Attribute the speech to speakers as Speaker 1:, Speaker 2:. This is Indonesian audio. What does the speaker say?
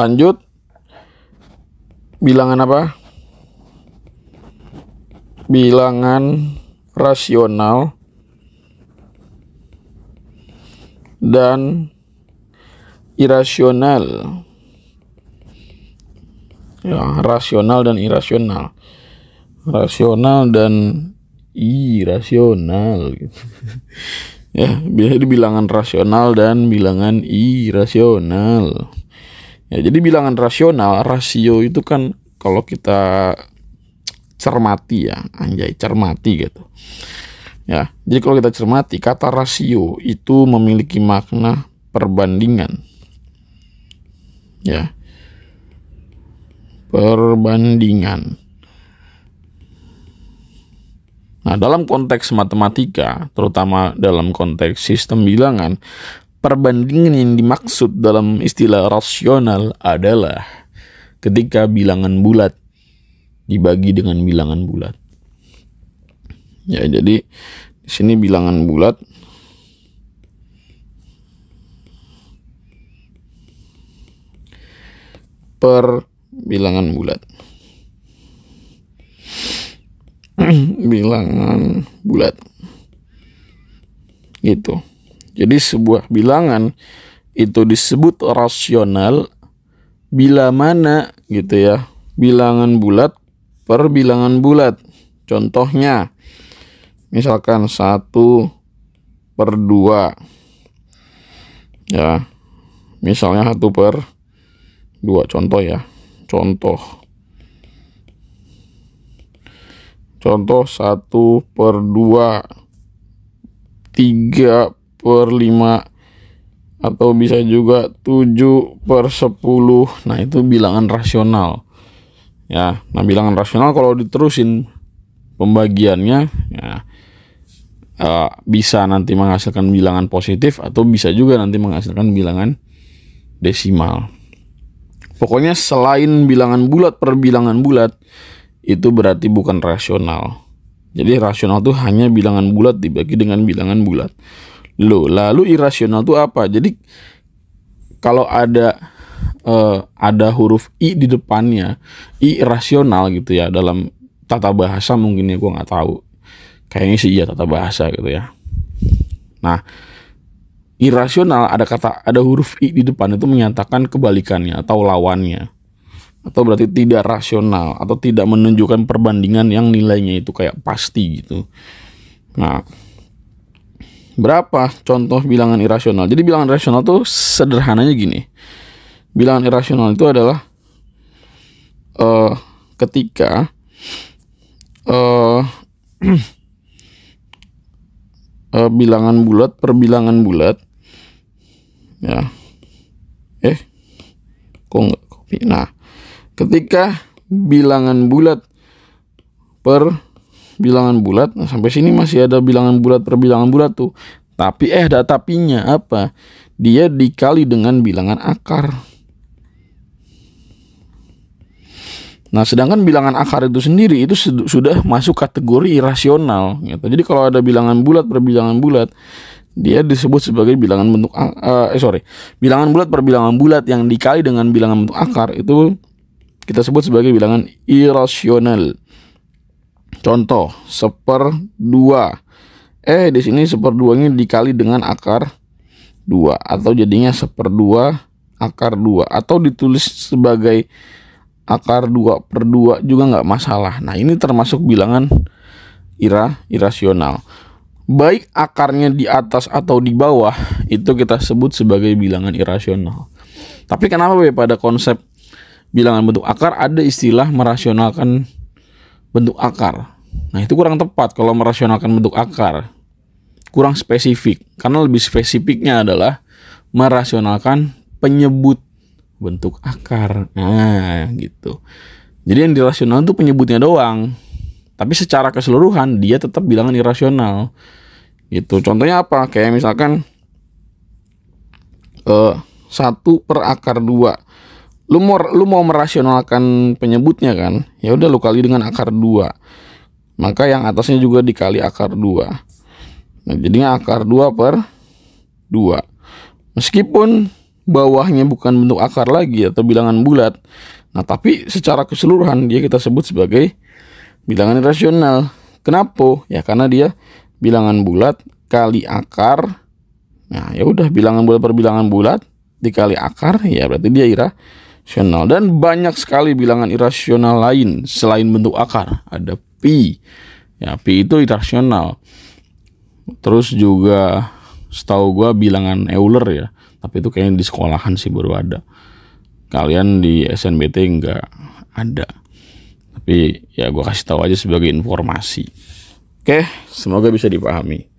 Speaker 1: Lanjut, bilangan apa? Bilangan rasional dan irasional. Ya, rasional dan irasional. Rasional dan irasional gitu. Ya, biasanya bilangan rasional dan bilangan irasional. Ya, jadi bilangan rasional, rasio itu kan kalau kita cermati ya, anjay cermati gitu. Ya, jadi kalau kita cermati, kata rasio itu memiliki makna perbandingan. Ya. Perbandingan. Nah, dalam konteks matematika, terutama dalam konteks sistem bilangan, perbandingan yang dimaksud dalam istilah rasional adalah ketika bilangan bulat dibagi dengan bilangan bulat. Ya, jadi di sini bilangan bulat per bilangan bulat. Bilangan bulat. Gitu. Jadi sebuah bilangan itu disebut rasional bila mana gitu ya, bilangan bulat per bilangan bulat. Contohnya misalkan 1/2. Ya. Misalnya 1/2 contoh ya. Contoh 1/2, 3/5, atau bisa juga 7/10. Nah, itu bilangan rasional. Ya, nah bilangan rasional kalau diterusin pembagiannya ya, bisa nanti menghasilkan bilangan positif atau bisa juga nanti menghasilkan bilangan desimal. Pokoknya selain bilangan bulat per bilangan bulat itu berarti bukan rasional. Jadi rasional itu hanya bilangan bulat dibagi dengan bilangan bulat. Lalu irasional itu apa? Jadi kalau ada huruf i di depannya, i rasional gitu ya, dalam tata bahasa mungkin ya, gue nggak tahu. Kayaknya sih iya tata bahasa gitu ya. Nah, irasional ada huruf i di depan itu menyatakan kebalikannya atau lawannya. Atau berarti tidak rasional atau tidak menunjukkan perbandingan yang nilainya itu kayak pasti gitu. Nah, berapa contoh bilangan irasional? Jadi bilangan irasional tuh sederhananya gini. Bilangan irasional itu adalah ketika bilangan bulat per bilangan bulat ya. Kok nggak kopi? Nah, ketika bilangan bulat per bilangan bulat, nah sampai sini masih ada bilangan bulat per bilangan bulat tuh. Tapi tapinya apa? Dia dikali dengan bilangan akar. Nah, sedangkan bilangan akar itu sendiri itu sudah masuk kategori irasional gitu. Jadi kalau ada bilangan bulat per bilangan bulat, dia disebut sebagai bilangan bentuk bilangan bulat per bilangan bulat yang dikali dengan bilangan bentuk akar itu kita sebut sebagai bilangan irasional. Contoh 1/2. Di sini 1/2-nya dikali dengan akar 2 atau jadinya 1/2 akar 2 atau ditulis sebagai akar 2/2 juga nggak masalah. Nah, ini termasuk bilangan irasional. Baik akarnya di atas atau di bawah itu kita sebut sebagai bilangan irasional. Tapi kenapa pada konsep bilangan bentuk akar ada istilah merasionalkan bentuk akar? Nah, itu kurang tepat kalau merasionalkan bentuk akar. Kurang spesifik. Karena lebih spesifiknya adalah merasionalkan penyebut bentuk akar. Nah, gitu. Jadi yang dirasional itu penyebutnya doang. Tapi secara keseluruhan dia tetap bilangan irasional. Gitu. Contohnya apa? Kayak misalkan 1/akar 2. Lu mau merasionalkan penyebutnya kan? Ya udah lu kali dengan akar 2. Maka yang atasnya juga dikali akar 2. Nah, jadinya akar 2/2. Meskipun bawahnya bukan bentuk akar lagi atau bilangan bulat. Nah, tapi secara keseluruhan dia kita sebut sebagai bilangan irasional. Kenapa? Ya karena dia bilangan bulat kali akar. Nah, ya udah, bilangan bulat per bilangan bulat dikali akar, ya berarti dia irasional. Dan banyak sekali bilangan irasional lain selain bentuk akar. Ada pi. Ya, pi itu irasional. Terus juga setahu gua bilangan Euler ya. Tapi itu kayaknya di sekolahan sih baru ada. Kalian di SNBT nggak ada. Tapi ya gua kasih tahu aja sebagai informasi. Oke, semoga bisa dipahami.